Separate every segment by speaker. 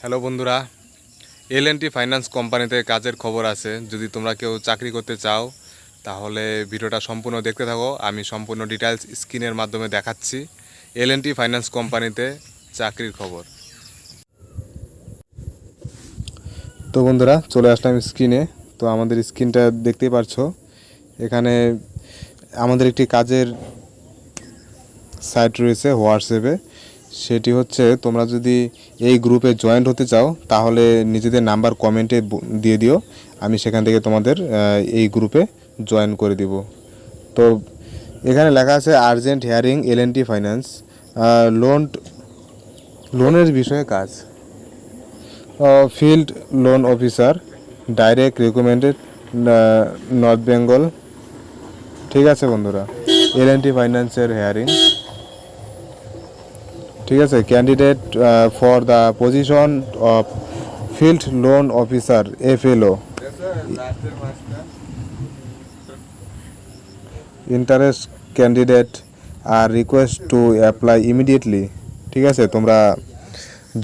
Speaker 1: Hello বন্ধুরা, এল&টি finance কোম্পানিতে কাজের খবর আছে। যদি তোমরা কেউ চাকরি করতে চাও তাহলে ভিডিওটা সম্পূর্ণ দেখতে থাকো। আমি সম্পূর্ণ ডিটেলস স্ক্রিনের মাধ্যমে দেখাচ্ছি। এল&টি ফাইন্যান্স কোম্পানিতে চাকরির খবর। তো বন্ধুরা, চলে আসলাম স্ক্রিনে। তো আমাদের স্ক্রিনটা দেখতেই পারছো। এখানে আমাদের একটি কাজের সাইট রয়েছে হোয়াটসঅ্যাপে। সেটি হচ্ছে, তোমরা যদি এই গ্রুপে জয়েন্ট হতে চাও তাহলে নিজেদের নাম্বার কমেন্টে দিয়ে দিও। আমি সেখান থেকে তোমাদের এই গ্রুপে জয়েন করে দিব। তো এখানে লেখা আছে আর্জেন্ট হিয়ারিং এল&টি ফাইন্যান্স লোনের বিষয়ে কাজ, field loan officer, direct recommended, north Bengal. ঠিক আছে বন্ধুরা, এল&টি ফাইন্যান্সের হিয়ারিং। ঠিক আছে, candidate for the position of field loan officer FLO, interest candidate are request to apply immediately. ঠিক আছে, তোমরা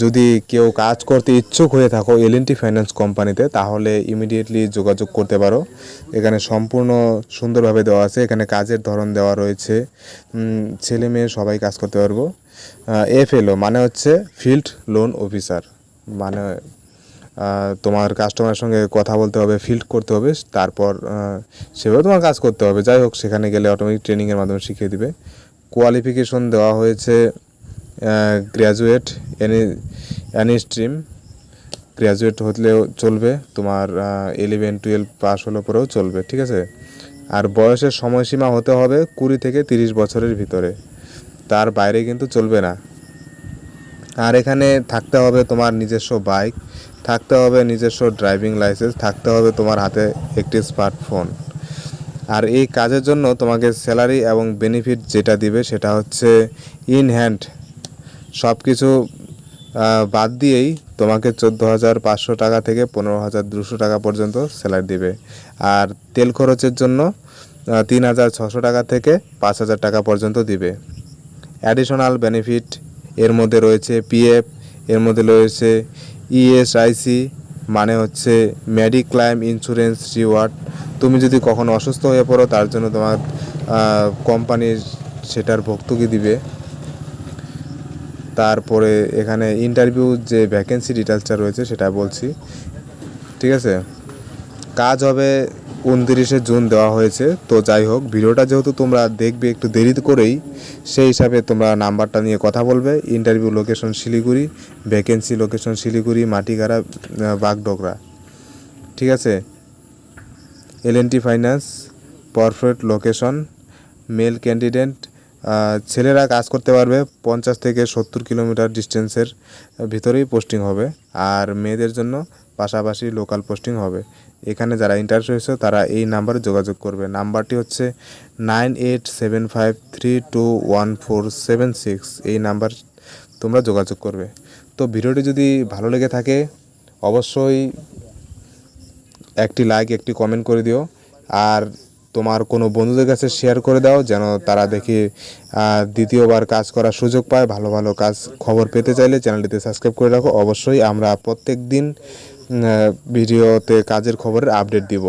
Speaker 1: যদি কেউ কাজ করতে ইচ্ছুক হয়ে থাকো এল&টি ফাইন্যান্স কোম্পানিতে তাহলে ইমিডিয়েটলি যোগাযোগ করতে পারো। এখানে সম্পূর্ণ সুন্দরভাবে দেওয়া আছে। এখানে কাজের ধরন দেওয়া রয়েছে, ছেলে মেয়ে সবাই কাজ করতে পারবো। FLO মানে হচ্ছে ফিল্ড লোন অফিসার, মানে তোমার কাস্টমারের সঙ্গে কথা বলতে হবে, ফিল্ড করতে হবে, তারপর সেভাবে তোমার কাজ করতে হবে। যাই হোক, সেখানে গেলে অটোমেটিক ট্রেনিংয়ের মাধ্যমে শিখিয়ে দিবে। কোয়ালিফিকেশন দেওয়া হয়েছে গ্র্যাজুয়েট, এনি স্ট্রিম গ্র্যাজুয়েট হলেও চলবে, তোমার 11-12 পাস হলে পরেও চলবে। ঠিক আছে, আর বয়সের সময়সীমা হতে হবে 20 থেকে 30 বছরের ভিতরে, তার বাইরে কিন্তু চলবে না। আর এখানে থাকতে হবে তোমার নিজস্ব বাইক, থাকতে হবে নিজস্ব ড্রাইভিং লাইসেন্স, থাকতে হবে তোমার হাতে একটি স্মার্টফোন। আর এই কাজের জন্য তোমাকে স্যালারি এবং বেনিফিট যেটা দিবে সেটা হচ্ছে ইন হ্যান্ড, সব কিছু বাদ দিয়েই তোমাকে 14,500 টাকা থেকে 15,200 টাকা পর্যন্ত স্যালারি দিবে। আর তেল খরচের জন্য 3,600 টাকা থেকে 5,000 টাকা পর্যন্ত দিবে। অ্যাডিশনাল বেনিফিট এর মধ্যে রয়েছে PF, এর মধ্যে রয়েছে ESIC মানে হচ্ছে মেডিক্লেম ইন্স্যুরেন্স রিওয়ার্ড। তুমি যদি কখনো অসুস্থ হয়ে পড়ো তার জন্য তোমার কোম্পানির সেটার ভর্তুকি দিবে। তারপরে এখানে ইন্টারভিউ যে ভ্যাকেন্সি ডিটেলসটা রয়েছে সেটা বলছি। ঠিক আছে, কাজ হবে 29শে জুন দেওয়া হয়েছে। তো যাই হোক, ভিডিওটা যেহেতু তোমরা দেখবে একটু দেরি করেই, সেই হিসাবে তোমরা নাম্বারটা নিয়ে কথা বলবে। Interview location Siliguri, vacancy location Siliguri, Matigara, Bagdogra. ঠিক আছে, L&T finance perfect location, male candidate, ছেলেরা কাজ করতে পারবে 50 থেকে 70 কিলোমিটার ডিস্টেন্সের ভিতরেই পোস্টিং হবে। আর মেয়েদের জন্য পাশাপাশি লোকাল পোস্টিং হবে। এখানে যারা ইন্টারেস্ট হয়েছে তারা এই নাম্বারে যোগাযোগ করবে। নাম্বারটি হচ্ছে 9875321476। এই নাম্বার তোমরা যোগাযোগ করবে। তো ভিডিওটি যদি ভালো লেগে থাকে অবশ্যই একটি লাইক, একটি কমেন্ট করে দিও। আর তোমার কোনো বন্ধুদের কাছে শেয়ার করে দাও, যেন তারা দেখে দ্বিতীয়বার কাজ করার সুযোগ পায়। ভালো ভালো কাজ খবর পেতে চাইলে চ্যানেলটিতে সাবস্ক্রাইব করে রাখো। অবশ্যই আমরা প্রত্যেক দিন ভিডিওতে কাজের খবরের আপডেট দিব।